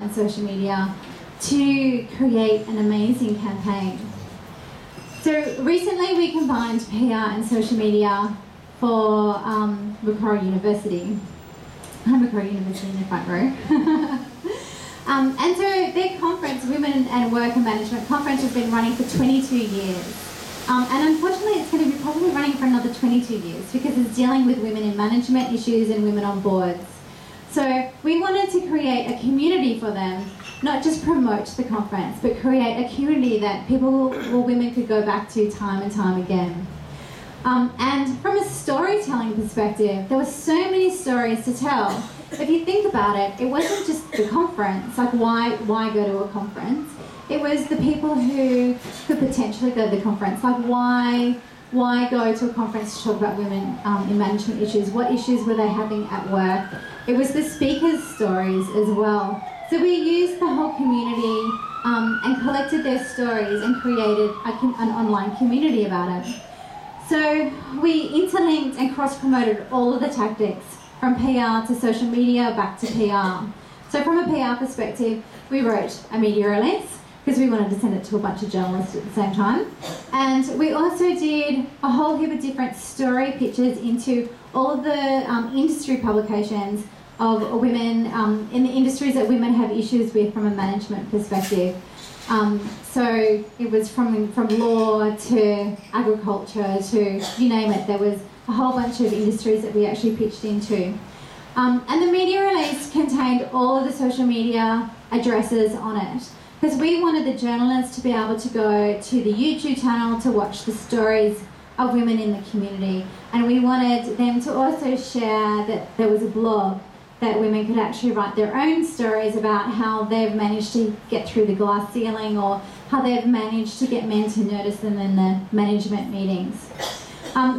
on social media to create an amazing campaign. So recently we combined PR and social media for Macquarie University. Macquarie University in the front row. And so their conference, Women and Work and Management Conference, has been running for 22 years. And unfortunately it's going to be probably running for another 22 years because it's dealing with women in management issues and women on boards. So we wanted to create a community for them, not just promote the conference, but create a community that people or women could go back to time and time again. And from a storytelling perspective, there were so many stories to tell. If you think about it, it wasn't just the conference, like why go to a conference? It was the people who could potentially go to the conference, like why go to a conference to talk about women in management issues? What issues were they having at work? It was the speakers' stories as well. So we used the whole community and collected their stories and created an online community about it. So we interlinked and cross-promoted all of the tactics from PR to social media back to PR. So from a PR perspective, we wrote a media release because we wanted to send it to a bunch of journalists at the same time. And we also did a whole heap of different story pitches into all of the industry publications of women in the industries that women have issues with from a management perspective. So it was from law to agriculture to you name it. There was a whole bunch of industries that we actually pitched into. And the media release contained all of the social media addresses on it because we wanted the journalists to be able to go to the YouTube channel to watch the stories of women in the community. And we wanted them to also share that there was a blog that women could actually write their own stories about how they've managed to get through the glass ceiling or how they've managed to get men to notice them in the management meetings.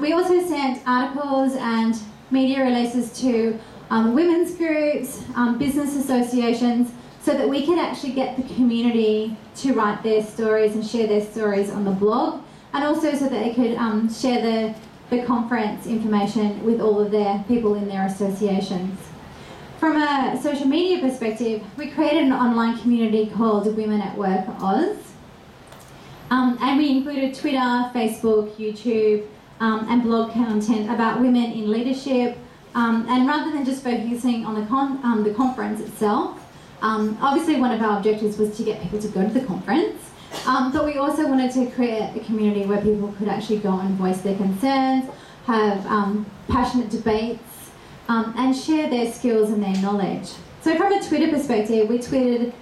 We also sent articles and media releases to women's groups, business associations, so that we could actually get the community to write their stories and share their stories on the blog, and also so that they could share the conference information with all of their people in their associations. From a social media perspective, we created an online community called Women at Work Oz. And we included Twitter, Facebook, YouTube, and blog content about women in leadership. And rather than just focusing on the conference itself, obviously one of our objectives was to get people to go to the conference. But we also wanted to create a community where people could actually go and voice their concerns, have passionate debates, and share their skills and their knowledge. So from a Twitter perspective, we tweeted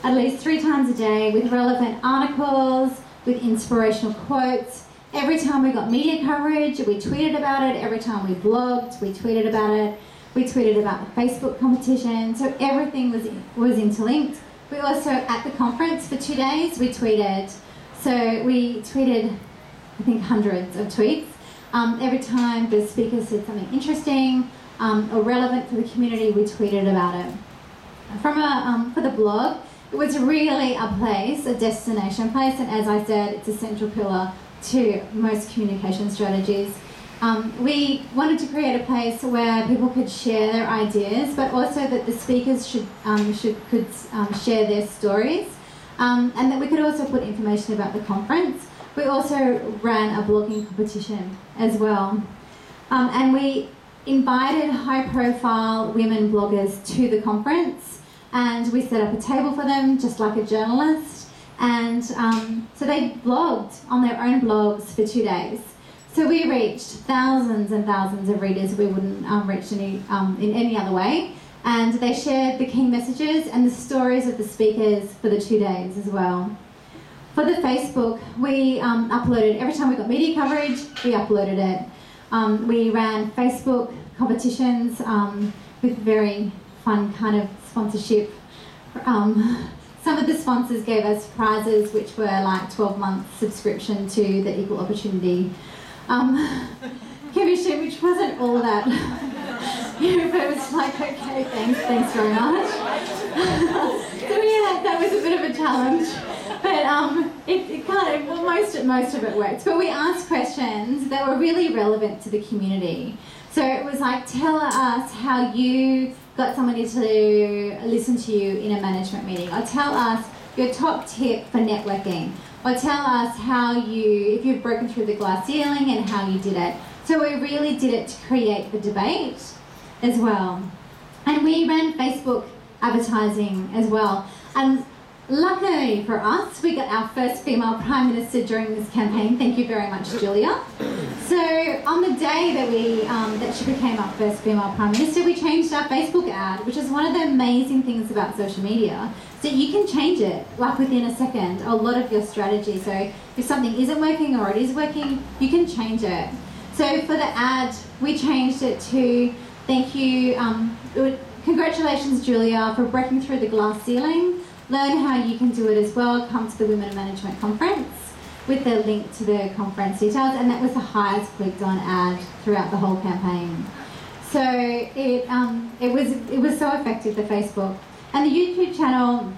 at least 3 times a day with relevant articles, with inspirational quotes. Every time we got media coverage, we tweeted about it. Every time we blogged, we tweeted about it. We tweeted about the Facebook competition. So everything was interlinked. We also, at the conference for 2 days, we tweeted. So we tweeted, I think, hundreds of tweets. Every time the speaker said something interesting or relevant for the community, we tweeted about it. For the blog, it was really a place, a destination place, and as I said, it's a central pillar to most communication strategies. We wanted to create a place where people could share their ideas, but also that the speakers could share their stories, and that we could also put information about the conference. We also ran a blogging competition as well. And we invited high-profile women bloggers to the conference, and we set up a table for them, just like a journalist. And so they blogged on their own blogs for 2 days. So we reached thousands and thousands of readers we wouldn't reach in any other way. And they shared the key messages and the stories of the speakers for the 2 days as well. For the Facebook, we uploaded, every time we got media coverage, we uploaded it. We ran Facebook competitions with very fun kind of sponsorship. Some of the sponsors gave us prizes which were like 12 months subscription to the Equal Opportunity Commission, which wasn't all that. But it was like, okay, thanks very much. So yeah, that was a bit of a challenge. But most of it worked. But we asked questions that were really relevant to the community. So it was like, tell us how you got somebody to listen to you in a management meeting, or tell us your top tip for networking, or tell us if you've broken through the glass ceiling and how you did it. So we really did it to create the debate as well. And we ran Facebook advertising as well. And luckily for us, we got our first female Prime Minister during this campaign. Thank you very much, Julia. So on the day that she became our first female Prime Minister, we changed our Facebook ad, which is one of the amazing things about social media. So you can change it like within a second, a lot of your strategy. So if something isn't working or it is working, you can change it. So for the ad, we changed it to thank you, congratulations Julia for breaking through the glass ceiling. Learn how you can do it as well. Come to the Women in Management Conference, with the link to the conference details, and that was the highest clicked on ad throughout the whole campaign. So it was so effective, the Facebook. And the YouTube channel,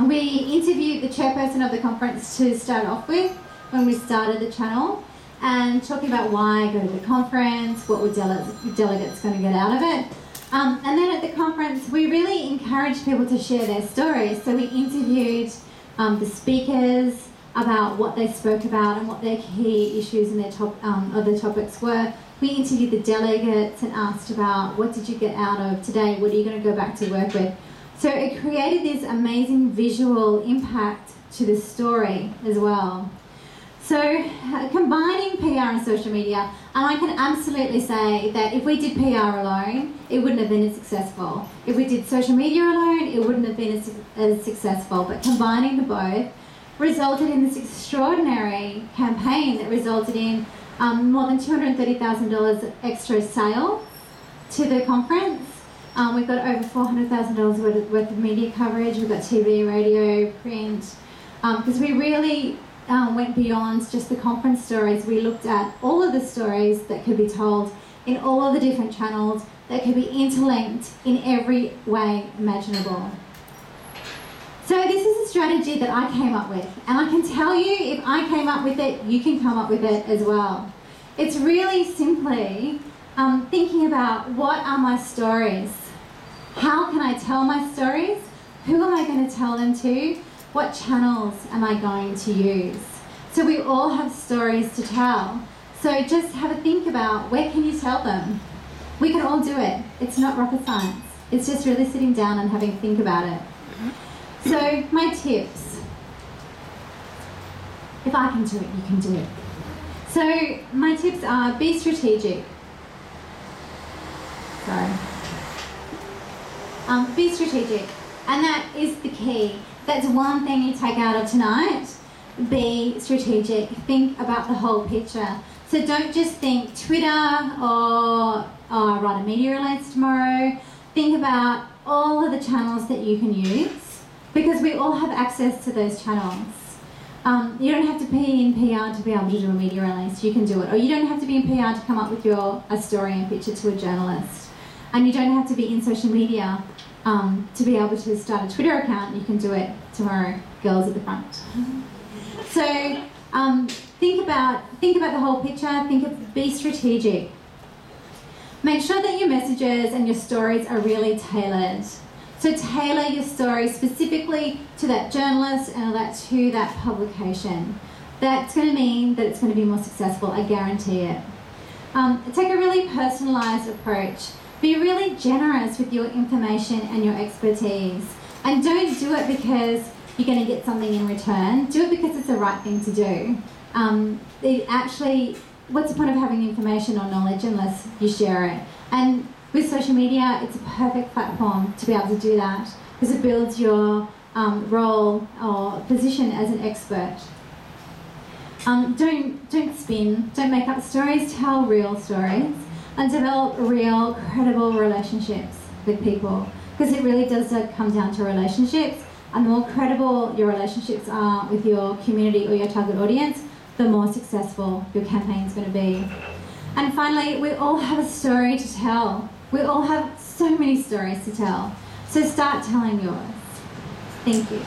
we interviewed the chairperson of the conference to start off with when we started the channel, and talking about why go to the conference, what were delegates going to get out of it. And then at the conference, we really encouraged people to share their stories. So we interviewed the speakers about what they spoke about and what their key issues and their other topics were. We interviewed the delegates and asked about what did you get out of today, what are you going to go back to work with. So it created this amazing visual impact to the story as well. So combining PR and social media, and I can absolutely say that if we did PR alone, it wouldn't have been as successful. If we did social media alone, it wouldn't have been as successful. But combining the both resulted in this extraordinary campaign that resulted in more than $230,000 extra sales to the conference. We've got over $400,000 worth of media coverage. We've got TV, radio, print, because we really went beyond just the conference stories. We looked at all of the stories that could be told in all of the different channels that could be interlinked in every way imaginable. So this is a strategy that I came up with, and I can tell you, if I came up with it, you can come up with it as well. It's really simply thinking about, what are my stories? How can I tell my stories? Who am I going to tell them to? What channels am I going to use? So we all have stories to tell. So just have a think about, where can you tell them? We can all do it. It's not rocket science. It's just really sitting down and having a think about it. So my tips. If I can do it, you can do it. So my tips are, be strategic. Sorry. Be strategic. And that is the key. That's one thing you take out of tonight. Be strategic. Think about the whole picture. So don't just think Twitter or write a media release tomorrow. Think about all of the channels that you can use, because we all have access to those channels. You don't have to be in PR to be able to do a media release. You can do it. Or you don't have to be in PR to come up with a story and pitch it to a journalist. And you don't have to be in social media to be able to start a Twitter account. You can do it tomorrow, girls at the front. So think about the whole picture. Be strategic. Make sure that your messages and your stories are really tailored. So tailor your story specifically to that journalist and to that publication. That's going to mean that it's going to be more successful, I guarantee it. Take a really personalised approach. Be really generous with your information and your expertise. And don't do it because you're going to get something in return. Do it because it's the right thing to do. What's the point of having information or knowledge unless you share it? And with social media, it's a perfect platform to be able to do that, because it builds your role or position as an expert. Don't spin, don't make up stories, tell real stories, and develop real, credible relationships with people, because it really does come down to relationships. And the more credible your relationships are with your community or your target audience, the more successful your campaign is going to be. And finally, we all have a story to tell. We all have so many stories to tell. So start telling yours. Thank you.